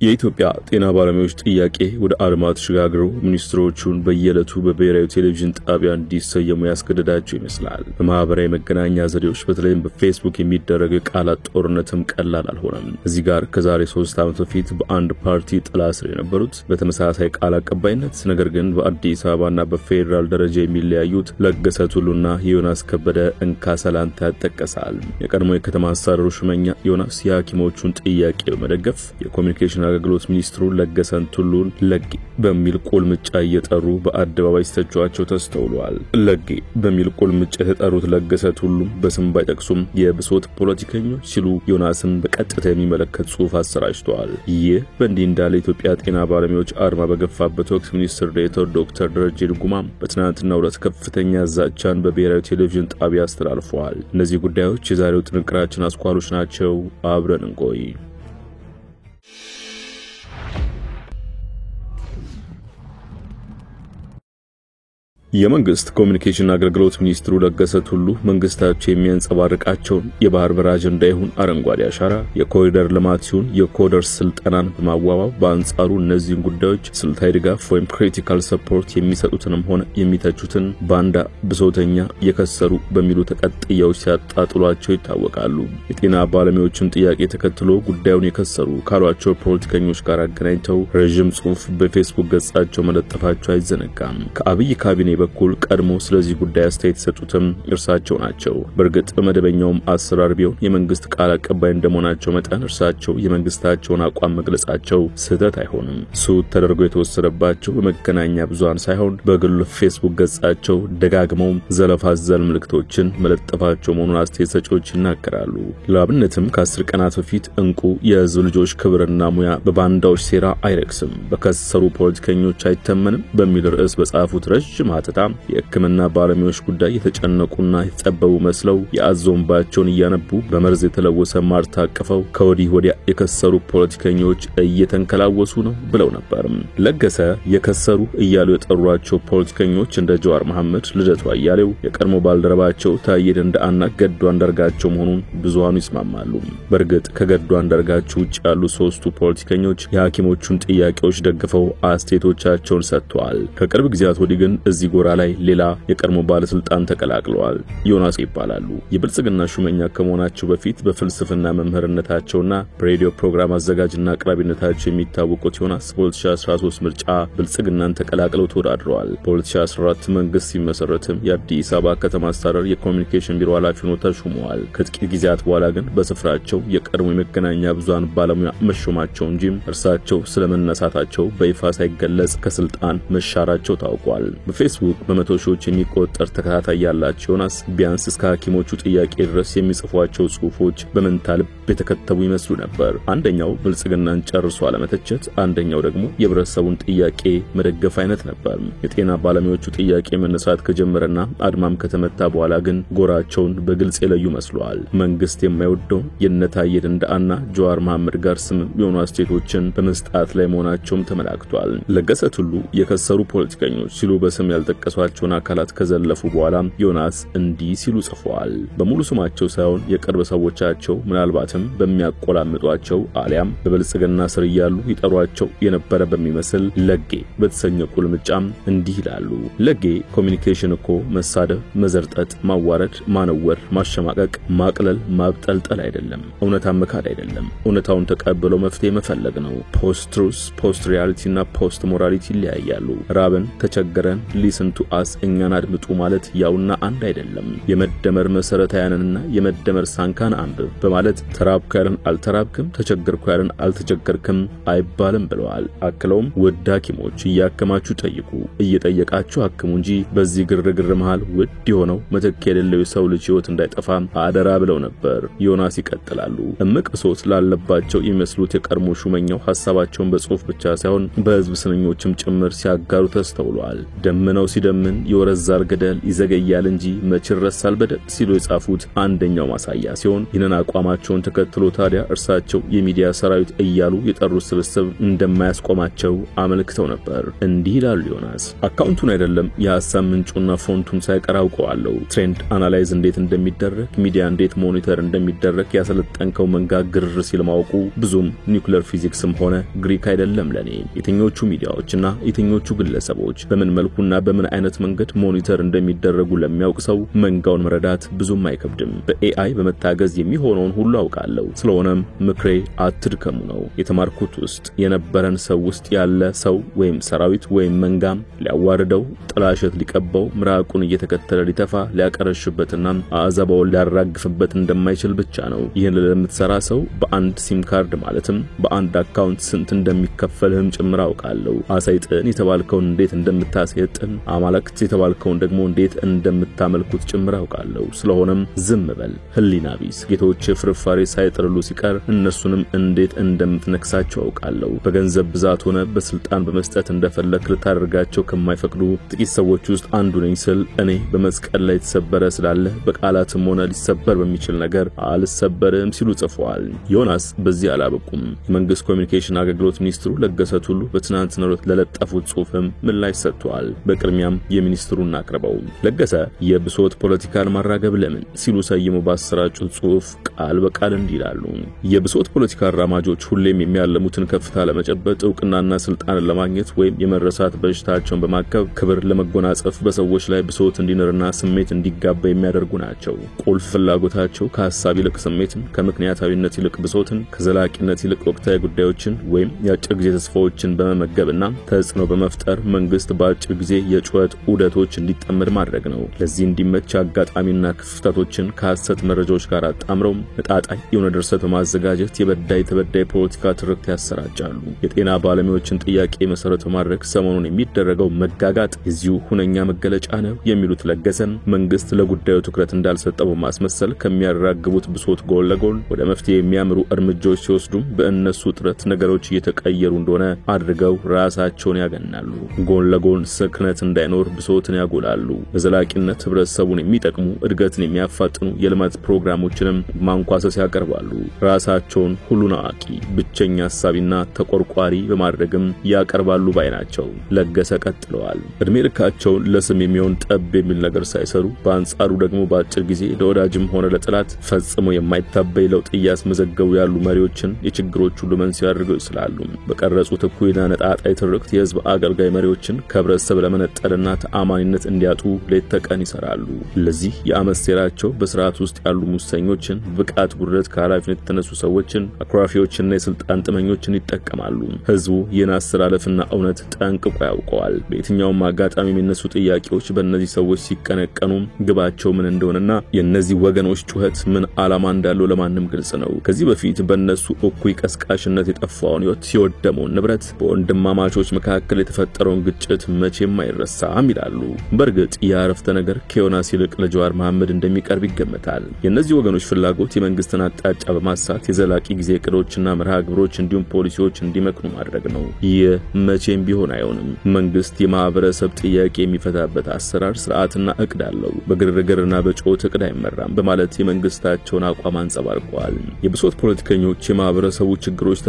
የኢትዮጵያ ጤና ባለሙያዎች ጥያቄ ወደ አልማት ተሸጋግሮ ሚኒስትሮቹን በየዕለቱ በብሔራዊ ቴሌቪዥን ጣቢያ እንዲሰየሙ ያስገደዳቸው ይመስላል። በማህበራዊ መገናኛ ዘዴዎች በተለይም በፌስቡክ የሚደረገው የቃላት ጦርነትም ቀላል አልሆነም። እዚህ ጋር ከዛሬ 3 ዓመት በፊት በአንድ ፓርቲ ጥላ ስር የነበሩት በተመሳሳይ ቃል አቀባይነት ነገር ግን በአዲስ አበባና በፌደራል ደረጃ የሚለያዩት ለገሰ ቱሉና ዮናስ ከበደ እንካሰላንታ ያጠቀሳል። የቀድሞ የከተማ አስተዳደሩ ሹመኛ ዮናስ የሐኪሞቹን ጥያቄ በመደገፍ የኮሚኒኬሽን አገልግሎት ሚኒስትሩ ለገሰን ቱሉን ለጌ በሚል ቁልምጫ እየጠሩ በአደባባይ ሲተቿቸው ተስተውሏል። ለጌ በሚል ቁልምጫ የተጠሩት ለገሰ ቱሉ በስም ባይጠቅሱም የብሶት ፖለቲከኞች ሲሉ ዮናስን በቀጥታ የሚመለከት ጽሑፍ አሰራጭተዋል። ይህ በእንዲህ እንዳለ ኢትዮጵያ ጤና ባለሙያዎች አርማ በገፋበት ወቅት ሚኒስትር ዴኤታው ዶክተር ደረጀ ድጉማ በትናንትናው ዕለት ከፍተኛ ዛቻን በብሔራዊ ቴሌቪዥን ጣቢያ አስተላልፈዋል። እነዚህ ጉዳዮች የዛሬው ጥንቅራችን አስኳሎች ናቸው። አብረን እንቆይ። የመንግስት ኮሚኒኬሽን አገልግሎት ሚኒስትሩ ለገሰ ቱሉ መንግስታቸው የሚያንጸባርቃቸውን የባህር በር አጀንዳ ይሁን አረንጓዴ አሻራ የኮሪደር ልማት ሲሆን የኮደር ስልጠናን በማዋባብ በአንጻሩ እነዚህን ጉዳዮች ስልታዊ ድጋፍ ወይም ክሪቲካል ሰፖርት የሚሰጡትንም ሆነ የሚተቹትን ባንዳ ብሶተኛ የከሰሩ በሚሉ ተቀጥያዎች ሲያጣጥሏቸው ይታወቃሉ። የጤና ባለሙያዎችን ጥያቄ ተከትሎ ጉዳዩን የከሰሩ ካሏቸው ፖለቲከኞች ጋር አገናኝተው ረጅም ጽሑፍ በፌስቡክ ገጻቸው መለጠፋቸው አይዘነጋም። ከአብይ ካቢኔ በኩል ቀድሞ ስለዚህ ጉዳይ አስተያየት የሰጡትም እርሳቸው ናቸው። በእርግጥ በመደበኛውም አሰራር ቢሆን የመንግስት ቃል አቀባይ እንደመሆናቸው መጠን እርሳቸው የመንግስታቸውን አቋም መግለጻቸው ስህተት አይሆንም። ሱት ተደርገው የተወሰደባቸው በመገናኛ ብዙሃን ሳይሆን በግል ፌስቡክ ገጻቸው ደጋግመው ዘለፋ አዘል ምልክቶችን መለጠፋቸው መሆኑን አስተያየት ሰጪዎች ይናገራሉ። ለአብነትም ከ10 ቀናት በፊት እንቁ የህዝብ ልጆች ክብርና ሙያ በባንዳዎች ሴራ አይረክስም፣ በከሰሩ ፖለቲከኞች አይተመንም በሚል ርዕስ በጻፉት ረጅም የሕክምና ባለሙያዎች ጉዳይ የተጨነቁና የተጠበቡ መስለው ያዞንባቸውን እያነቡ በመርዝ የተለወሰ ማር ታቅፈው ከወዲህ ወዲያ የከሰሩ ፖለቲከኞች እየተንከላወሱ ነው ብለው ነበር። ለገሰ የከሰሩ እያሉ የጠሯቸው ፖለቲከኞች እንደ ጀዋር መሐመድ፣ ልደቱ አያሌው፣ የቀድሞ ባልደረባቸው ታዬ ደንደአና ገዱ አንዳርጋቸው መሆኑን ብዙሃኑ ይስማማሉ። በእርግጥ ከገዱ አንዳርጋቸው ውጭ ያሉ 3ቱ ፖለቲከኞች የሐኪሞቹን ጥያቄዎች ደግፈው አስተያየቶቻቸውን ሰጥተዋል። ከቅርብ ጊዜያት ወዲህ ግን እዚህ ጎራ ላይ ሌላ የቀድሞ ባለስልጣን ተቀላቅለዋል። ዮናስ ይባላሉ። የብልጽግና ሹመኛ ከመሆናቸው በፊት በፍልስፍና መምህርነታቸውና በሬዲዮ ፕሮግራም አዘጋጅና አቅራቢነታቸው የሚታወቁት ዮናስ በ2013 ምርጫ ብልጽግናን ተቀላቅለው ተወዳድረዋል። በ2014 መንግስት ሲመሰረትም የአዲስ አበባ ከተማ አስተዳደር የኮሚኒኬሽን ቢሮ ኃላፊ ሆነው ተሹመዋል። ከጥቂት ጊዜያት በኋላ ግን በስፍራቸው የቀድሞ የመገናኛ ብዙሃን ባለሙያ መሾማቸው እንጂ እርሳቸው ስለመነሳታቸው በይፋ ሳይገለጽ ከስልጣን መሻራቸው ታውቋል። በፌስቡክ በመቶ ሺዎች የሚቆጠር ተከታታይ ያላቸው ዮናስ ቢያንስ እስከ ሐኪሞቹ ጥያቄ ድረስ የሚጽፏቸው ጽሑፎች በመንታ ልብ የተከተቡ ይመስሉ ነበር። አንደኛው ብልጽግናን ጨርሶ አለመተቸት፣ አንደኛው ደግሞ የህብረተሰቡን ጥያቄ መደገፍ አይነት ነበር። የጤና ባለሙያዎቹ ጥያቄ መነሳት ከጀመረና አድማም ከተመታ በኋላ ግን ጎራቸውን በግልጽ የለዩ መስሏል። መንግስት የማይወደው የነታዬ ደንደአና ጀዋር መሐመድ ጋር ስም የሆኑ አስተያየቶችን በመስጣት ላይ መሆናቸውም ተመላክቷል። ለገሰ ቱሉ የከሰሩ ፖለቲከኞች ሲሉ በስም ያልጠቀሷቸውን አካላት ከዘለፉ በኋላ ዮናስ እንዲህ ሲሉ ጽፈዋል። በሙሉ ስማቸው ሳይሆን የቅርብ ሰዎቻቸው ምናልባትም በሚያቆላምጧቸው አሊያም በብልጽግና ስር እያሉ ይጠሯቸው የነበረ በሚመስል ለጌ በተሰኘ ቁልምጫም እንዲህ ይላሉ። ለጌ ኮሚኒኬሽን እኮ መሳደብ፣ መዘርጠጥ፣ ማዋረድ፣ ማነወር፣ ማሸማቀቅ፣ ማቅለል፣ ማብጠልጠል አይደለም። እውነታን መካድ አይደለም። እውነታውን ተቀብለው መፍትሄ መፈለግ ነው። ፖስት ትሩስ፣ ፖስት ሪያሊቲና ፖስት ሞራሊቲ ይለያያሉ። ራብን ተቸገረን ሊስን ቱ አስ እኛን አድምጡ ማለት ያውና አንድ አይደለም። የመደመር መሰረታያንና የመደመር ሳንካን አንብብ በማለት ተራብኩ ያለን አልተራብክም፣ ተቸገርኩ ያለን አልተቸገርክም አይባልም ብለዋል። አክለውም ውድ ሐኪሞች እያከማችሁ ጠይቁ፣ እየጠየቃችሁ አክሙ እንጂ በዚህ ግርግር መሃል ውድ የሆነው መተኪያ የሌለው የሰው ልጅ ሕይወት እንዳይጠፋ አደራ ብለው ነበር። ዮናስ ይቀጥላሉ። እምቅ ብሶት ላለባቸው የሚመስሉት የቀድሞ ሹመኛው ሐሳባቸውን በጽሑፍ ብቻ ሳይሆን በህዝብ ስንኞችም ጭምር ሲያጋሩ ተስተውሏል። ደምነው ሲደምን ይወረዛል ገደል ይዘገያል እንጂ መች ይረሳል በደል ሲሉ የጻፉት አንደኛው ማሳያ ሲሆን ይህንን አቋማቸውን ተከትሎ ታዲያ እርሳቸው የሚዲያ ሰራዊት እያሉ የጠሩት ስብስብ እንደማያስቆማቸው አመልክተው ነበር። እንዲህ ይላሉ ዮናስ። አካውንቱን አይደለም የሐሳብ ምንጩና ፎንቱን ሳይቀር አውቀዋለሁ። ትሬንድ አናላይዝ እንዴት እንደሚደረግ ሚዲያ እንዴት ሞኒተር እንደሚደረግ ያሰለጠንከው መንጋ ግርር ሲል ማውቁ ብዙም ኒውክሌር ፊዚክስም ሆነ ግሪክ አይደለም ለኔ። የትኞቹ ሚዲያዎችና የትኞቹ ግለሰቦች በምን መልኩና በምን አይነት መንገድ ሞኒተር እንደሚደረጉ ለሚያውቅ ሰው መንጋውን መረዳት ብዙም አይከብድም። በኤአይ በመታገዝ የሚሆነውን ሁሉ አውቃለሁ። ስለሆነም ምክሬ አትድከሙ ነው። የተማርኩት ውስጥ የነበረን ሰው ውስጥ ያለ ሰው ወይም ሰራዊት ወይም መንጋም ሊያዋርደው ጥላሸት ሊቀባው ምራቁን እየተከተለ ሊተፋ ሊያቀረሽበትና አዛባውን ሊያራግፍበት እንደማይችል ብቻ ነው። ይህን ለምትሰራ ሰው በአንድ ሲም ካርድ ማለትም በአንድ አካውንት ስንት እንደሚከፈልህም ጭምር አውቃለሁ። አሳይጥን የተባልከውን እንዴት እንደምታሰይጥን አማልክት የተባልከውን ደግሞ እንዴት እንደምታመልኩት ጭምር አውቃለሁ። ስለሆነም ዝም በል ህሊና ቢስ ጌቶች ፍርፋሪ ሳይጥርሉ ሲቀር እነሱንም እንዴት እንደምትነክሳቸው አውቃለሁ። በገንዘብ ብዛት ሆነ በስልጣን በመስጠት እንደፈለክ ልታደርጋቸው ከማይፈቅዱ ጥቂት ሰዎች ውስጥ አንዱ ነኝ ስል እኔ በመስቀል ላይ ተሰበረ ስላለ በቃላትም ሆነ ሊሰበር በሚችል ነገር አልሰበርም ሲሉ ጽፈዋል። ዮናስ በዚህ አላበቁም። የመንግስት ኮሚኒኬሽን አገልግሎት ሚኒስትሩ ለገሰ ቱሉ በትናንትናው ዕለት ለለጠፉት ጽሑፍም ምላሽ ሰጥተዋል። በቅድሚያም የሚኒስትሩን አቅርበው ለገሰ የብሶት ፖለቲካን ማራገብ ለምን ሲሉ ሰይሞ ባሰራጩት ጽሑፍ ቃል በቃል እንዲላሉ የብሶት ፖለቲካ አራማጆች ሁሌም የሚያለሙትን ከፍታ ለመጨበጥ ዕውቅናና ስልጣንን ለማግኘት ወይም የመረሳት በሽታቸውን በማከብ ክብር ለመጎናጸፍ በሰዎች ላይ ብሶት እንዲነርና ስሜት እንዲጋባ የሚያደርጉ ናቸው። ቁልፍ ፍላጎታቸው ከሐሳብ ይልቅ ስሜትን፣ ከምክንያታዊነት ይልቅ ብሶትን፣ ከዘላቂነት ይልቅ ወቅታዊ ጉዳዮችን ወይም የአጭር ጊዜ ተስፋዎችን በመመገብና ተጽዕኖ በመፍጠር መንግስት በአጭር ጊዜ የጩኸት ዑደቶች እንዲጠመድ ማድረግ ነው። ለዚህ እንዲመች አጋጣሚና ክፍተቶችን ከሐሰት መረጃዎች ጋር አጣምረው ነጣጣይ የሆነ ድርሰት በማዘጋጀት የበዳይ ተበዳይ ፖለቲካ ትርክት ያሰራጫሉ። የጤና ባለሙያዎችን ጥያቄ መሰረት በማድረግ ሰሞኑን የሚደረገው መጋጋጥ የዚሁ ሁነኛ መገለጫ ነው የሚሉት ለገሰን መንግስት ለጉዳዩ ትኩረት እንዳልሰጠው በማስመሰል ከሚያራግቡት ብሶት ጎን ለጎን ወደ መፍትሄ የሚያምሩ እርምጃዎች ሲወስዱም በእነሱ ጥረት ነገሮች እየተቀየሩ እንደሆነ አድርገው ራሳቸውን ያገናሉ። ጎን ለጎን ስክነት እንዳይኖር ብሶትን ያጎላሉ። በዘላቂነት ህብረተሰቡን የሚጠቅሙ እድገትን የሚያፋጥኑ የልማት ፕሮግራሞችንም ማንኳሰስ ያቀርባሉ። ራሳቸውን ሁሉን አዋቂ ብቸኛ ሐሳቢና ተቆርቋሪ በማድረግም ያቀርባሉ ባይናቸው። ለገሰ ቀጥለዋል። እድሜ ልካቸውን ለስም የሚሆን ጠብ የሚል ነገር ሳይሰሩ በአንጻሩ ደግሞ በአጭር ጊዜ ለወዳጅም ሆነ ለጥላት ፈጽሞ የማይታበይ ለውጥ እያስመዘገቡ ያሉ መሪዎችን የችግሮች ሁሉ መንስኤ አድርገው ይስላሉ። በቀረጹት እኩይና ነጣጣይ ትርክት የህዝብ አገልጋይ መሪዎችን ከህብረተሰብ ለመነጠልና ተአማኒነት እንዲያጡ ሌት ተቀን ይሰራሉ። ለዚህ የአመሴራቸው በስርዓት ውስጥ ያሉ ሙሰኞችን፣ ብቃት ጉድለት ከኃላፊነት የተነሱ ሰዎችን፣ አክራፊዎችና የስልጣን ጥመኞችን ይጠቀማሉ። ህዝቡ ይህን አስተላለፍና እውነት ጠንቅቆ ያውቀዋል። በየትኛውም አጋጣሚ የሚነሱ ጥያቄዎች በእነዚህ ሰዎች ሲቀነቀኑ ግባቸው ምን እንደሆነና የእነዚህ ወገኖች ጩኸት ምን ዓላማ እንዳለው ለማንም ግልጽ ነው። ከዚህ በፊት በእነሱ እኩይ ቀስቃሽነት የጠፋውን ህይወት ሲወደመውን ንብረት በወንድማማቾች መካከል የተፈጠረውን ግጭት መቼም አይረሳም ይላሉ። በእርግጥ የአረፍተ ነገር ከዮናስ ይልቅ ለጀዋር መሐመድ እንደሚቀርብ ይገመታል። የእነዚህ ወገኖች ፍላጎት የመንግስትን አቅጣጫ በማሳት የዘላቂ ጊዜ እቅዶችና መርሃ ግብሮች እንዲሁም ፖሊሲዎች እንዲመክኑ ማድረግ ነው። ይህ መቼም ቢሆን አይሆንም። መንግስት የማህበረሰብ ጥያቄ የሚፈታበት አሰራር ስርዓትና እቅድ አለው። በግርግርና በጮት እቅድ አይመራም በማለት የመንግስታቸውን አቋም አንጸባርቀዋል። የብሶት ፖለቲከኞች የማህበረሰቡ ችግሮች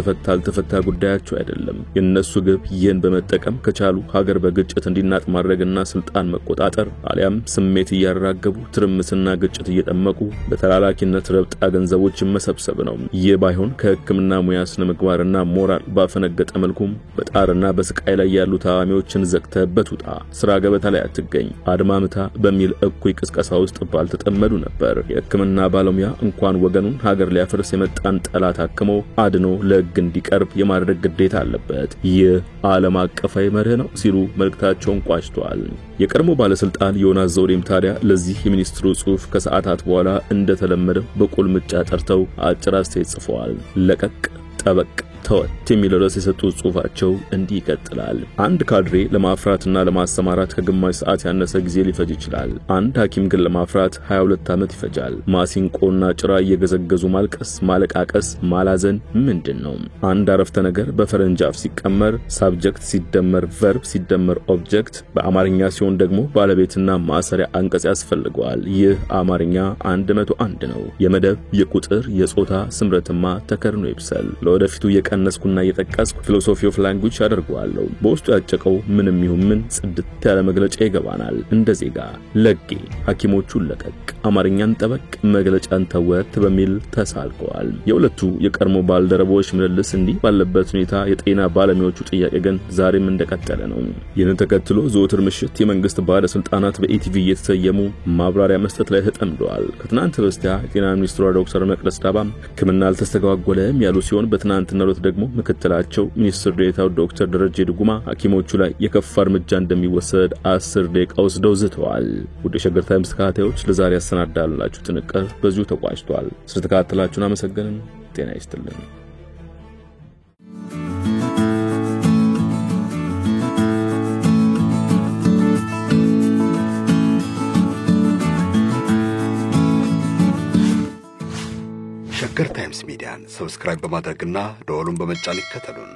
ተፈታ ጉዳያቸው አይደለም። የነሱ ግብ ይህን በመጠቀም ከቻሉ ሀገር በግጭት እንዲናጥ ማድረግና ስልጣን መቆጣጠር አሊያም ስሜት እያራገቡ ትርምስና ግጭት እየጠመቁ በተላላኪነት ረብጣ ገንዘቦችን መሰብሰብ ነው። ይህ ባይሆን ከህክምና ሙያ ስነ ምግባርና ሞራል ባፈነገጠ መልኩም በጣርና በስቃይ ላይ ያሉ ታዋሚዎችን ዘግተበት ውጣ፣ ስራ ገበታ ላይ አትገኝ፣ አድማምታ በሚል እኩይ ቅስቀሳ ውስጥ ባልተጠመዱ ነበር። የህክምና ባለሙያ እንኳን ወገኑን ሀገር ሊያፈርስ የመጣን ጠላት አክሞ አድኖ ለህግ እንዲቀርብ የማድረግ ግዴታ አለበት። ይህ ዓለም አቀፋዊ መርህ ነው ሲሉ መልእክታቸውን ቋጭተዋል። የቀድሞ ባለስልጣን ዮናስ ዘውዴም ታዲያ ለዚህ የሚኒስትሩ ጽሑፍ ከሰዓታት በኋላ እንደተለመደው በቁልምጫ ጠርተው አጭር አስተያየት ጽፈዋል። ለቀቅ ጠበቅ ተወት የሚል ርዕስ የሰጡት ጽሑፋቸው እንዲህ ይቀጥላል። አንድ ካድሬ ለማፍራትና ለማሰማራት ከግማሽ ሰዓት ያነሰ ጊዜ ሊፈጅ ይችላል። አንድ ሐኪም ግን ለማፍራት 22 ዓመት ይፈጃል። ማሲንቆና ጭራ እየገዘገዙ ማልቀስ፣ ማለቃቀስ፣ ማላዘን ምንድነው? አንድ አረፍተ ነገር በፈረንጅ አፍ ሲቀመር ሳብጀክት ሲደመር ቨርብ ሲደመር ኦብጀክት፣ በአማርኛ ሲሆን ደግሞ ባለቤትና ማሰሪያ አንቀጽ ያስፈልገዋል። ይህ አማርኛ 101 ነው። የመደብ የቁጥር የጾታ ስምረትማ ተከርኖ ይብሰል። ለወደፊቱ የቀነስኩና የጠቀስኩ ፊሎሶፊ ኦፍ ላንጉዌጅ አደርገዋለሁ። በውስጡ ያጨቀው ምንም ይሁን ምን ጽድት ያለ መግለጫ ይገባናል። እንደ ዜጋ ለጌ ሐኪሞቹን ለቀቅ አማርኛን ጠበቅ መግለጫን ተወት በሚል ተሳልቀዋል። የሁለቱ የቀድሞ ባልደረቦች ምልልስ እንዲህ ባለበት ሁኔታ የጤና ባለሙያዎቹ ጥያቄ ግን ዛሬም እንደቀጠለ ነው። ይህን ተከትሎ ዘወትር ምሽት የመንግስት ባለስልጣናት በኢቲቪ እየተሰየሙ ማብራሪያ መስጠት ላይ ተጠምደዋል። ከትናንት በስቲያ የጤና ሚኒስትሯ ዶክተር መቅደስ ዳባ ሕክምና አልተስተጓጎለም ያሉ ሲሆን በትናንትናው ዕለት ደግሞ ምክትላቸው ሚኒስትር ዴኤታው ዶክተር ደረጀ ድጉማ ሐኪሞቹ ላይ የከፋ እርምጃ እንደሚወሰድ 10 ደቂቃ ወስደው ዝተዋል። ወደ ሸገር ታይምስ ተከታታዮች ለዛሬ ያሰናዳላችሁ ጥንቅር በዚሁ ተቋጭቷል። ስለተከታተላችሁን አመሰግነን። ጤና ይስጥልን። ሸገር ታይምስ ሚዲያን ሰብስክራይብ በማድረግና ደወሉን በመጫን ይከተሉን።